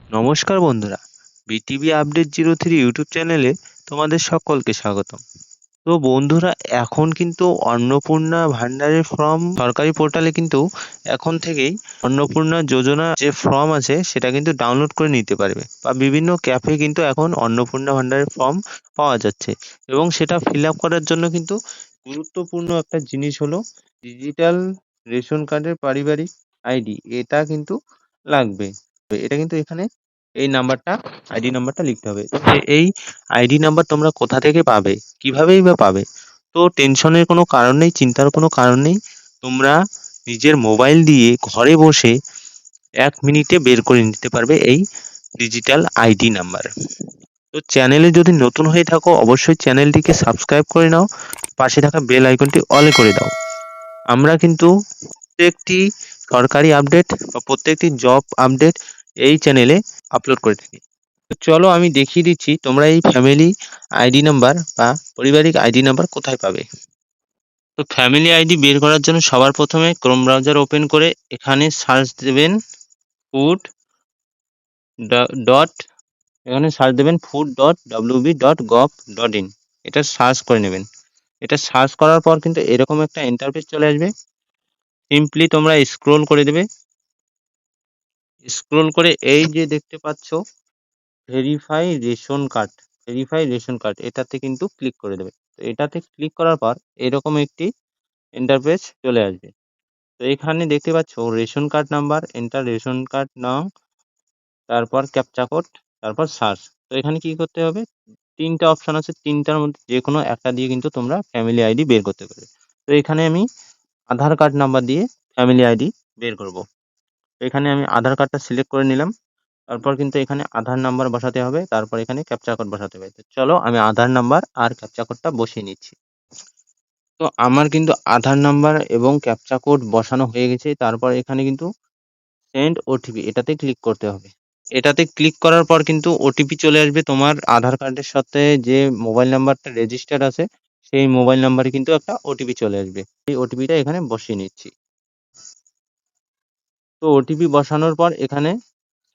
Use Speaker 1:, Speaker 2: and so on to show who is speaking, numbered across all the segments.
Speaker 1: নমস্কার বন্ধুরা, BTV update 03 YouTube চ্যানেলে তোমাদের সকলকে স্বাগতম। তো বন্ধুরা, এখন কিন্তু অন্নপূর্ণা ভান্ডারের ফর্ম সরকারি পোর্টালে কিন্তু এখন থেকেই অন্নপূর্ণা যোজনা যে ফর্ম আছে সেটা কিন্তু ডাউনলোড করে নিতে পারবে, বা বিভিন্ন ক্যাফে কিন্তু এখন অন্নপূর্ণা ভান্ডারের ফর্ম পাওয়া যাচ্ছে। এবং সেটা ফিল আপ করার জন্য কিন্তু গুরুত্বপূর্ণ একটা জিনিস হলো ডিজিটাল রেশন কার্ডের পারিবারিক আইডি। এটা কিন্তু লাগবে। এটা কিন্তু এখানে এই নাম্বারটা, আইডি নাম্বারটা লিখতে হবে। তো এই আইডি নাম্বার তোমরা কোথা থেকে পাবে, কিভাবেই বা পাবে? তো টেনশনের কোনো কারণ নেই, চিন্তার কোনো কারণ নেই। তোমরা নিজের মোবাইল দিয়ে ঘরে বসে 1 মিনিটে বের করে নিতে পারবে এই ডিজিটাল আইডি নাম্বার। তো চ্যানেলে যদি নতুন হয়ে থাকো, অবশ্যই চ্যানেলটিকে সাবস্ক্রাইব করে নাও, পাশে থাকা বেল আইকনটি অলে করে দাও। আমরা কিন্তু প্রত্যেকটি সরকারি আপডেট বা প্রত্যেকটি জব আপডেট এই চ্যানেলে আপলোড করে থাকি। তো চলো আমি দেখিয়ে দিচ্ছি তোমরা এই ফ্যামিলি আইডি নাম্বার বা পারিবারিক আইডি নাম্বার কোথায় পাবে। তো ফ্যামিলি আইডি বের করার জন্য সবার প্রথমে ক্রোম ব্রাউজার ওপেন করে এখানে সার্চ দেবেন ফুড ডট এখানে সার্চ দেবেন food.wb.gov.in। এটা সার্চ করে নেবেন। এটা সার্চ করার পর কিন্তু এরকম একটা ইন্টারফেস চলে আসবে। সিম্পলি তোমরা স্ক্রোল করে দেবে। স্ক্রোল করে এই যে দেখতে পাচ্ছ ভেরিফাই রেশন কার্ড, এটাতে কিন্তু ক্লিক করে দেবে। তো এটাতে ক্লিক করার পর এরকম একটি ইন্টারফেস চলে আসবে। তো এখানে দেখতে পাচ্ছ ration card number, enter ration card নাম, তারপর ক্যাপচা কোড, তারপর সার্চ। তো এখানে কি করতে হবে, 3টা অপশন আছে, 3টার মধ্যে যে কোনো একটা দিয়ে কিন্তু তোমরা ফ্যামিলি আইডি বের করতে পারবে। তো এখানে আমি আধার কার্ড নাম্বার দিয়ে ফ্যামিলি আইডি বের করব। তো এখানে আমি আধার কার্ডটা সিলেক্ট করে নিলাম। তারপর কিন্তু এখানে আধার নাম্বার বসাতে হবে, তারপর এখানে ক্যাপচা কোড বসাতে হবে। তো চলো আমি আধার নাম্বার আর ক্যাপচা কোডটা বসিয়ে নিচ্ছি। তো আমার কিন্তু আধার নাম্বার এবং ক্যাপচা কোড বসানো হয়ে গেছে। তারপর এখানে কিন্তু সেন্ড ওটিপি, এটাতে ক্লিক করতে হবে। এটাতে ক্লিক করার পর কিন্তু ওটিপি চলে আসবে। তোমার আধার কার্ডের সাথে যে মোবাইল নাম্বারটা রেজিস্টার আছে সেই মোবাইল নাম্বারে কিন্তু একটা ওটিপি চলে আসবে। এই ওটিপিটা এখানে বসিয়ে নিচ্ছি। তো ওটিপি বসানোর পর এখানে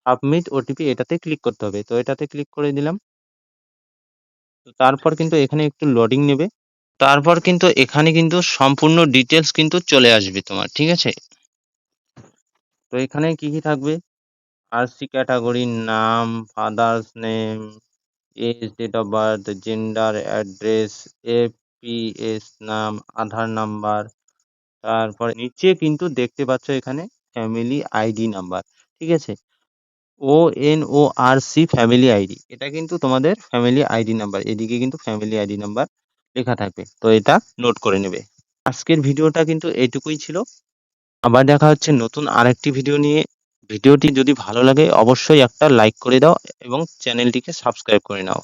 Speaker 1: সাবমিট ওটিপি, এটাতে ক্লিক করতে হবে। তো এটাতে ক্লিক করে দিলাম। তো তারপর কিন্তু এখানে একটু লোডিং নেবে। তারপর কিন্তু এখানে কিন্তু সম্পূর্ণ ডিটেলস কিন্তু চলে আসবে তোমার, ঠিক আছে? তো এখানে কি কি থাকবে, আরসি ক্যাটাগরি, নাম, father's name, age, date of birth, gender, address, EPS নাম, আধার নাম্বার। তারপর নিচে কিন্তু দেখতে পাচ্ছ এখানে ফ্যামিলি আইডি নাম্বার, ঠিক আছে? ONORC ফ্যামিলি আইডি, এটা কিন্তু তোমাদের ফ্যামিলি আইডি নাম্বার। এদিকে কিন্তু ফ্যামিলি আইডি নাম্বার লেখা থাকবে। তো এটা নোট করে নেবে। আজকের ভিডিওটা কিন্তু এইটুকুই ছিল। আবার দেখা হচ্ছে নতুন আরেকটি ভিডিও নিয়ে। ভিডিওটি যদি ভালো লাগে অবশ্যই একটা লাইক করে দাও এবং চ্যানেলটিকে সাবস্ক্রাইব করে নাও।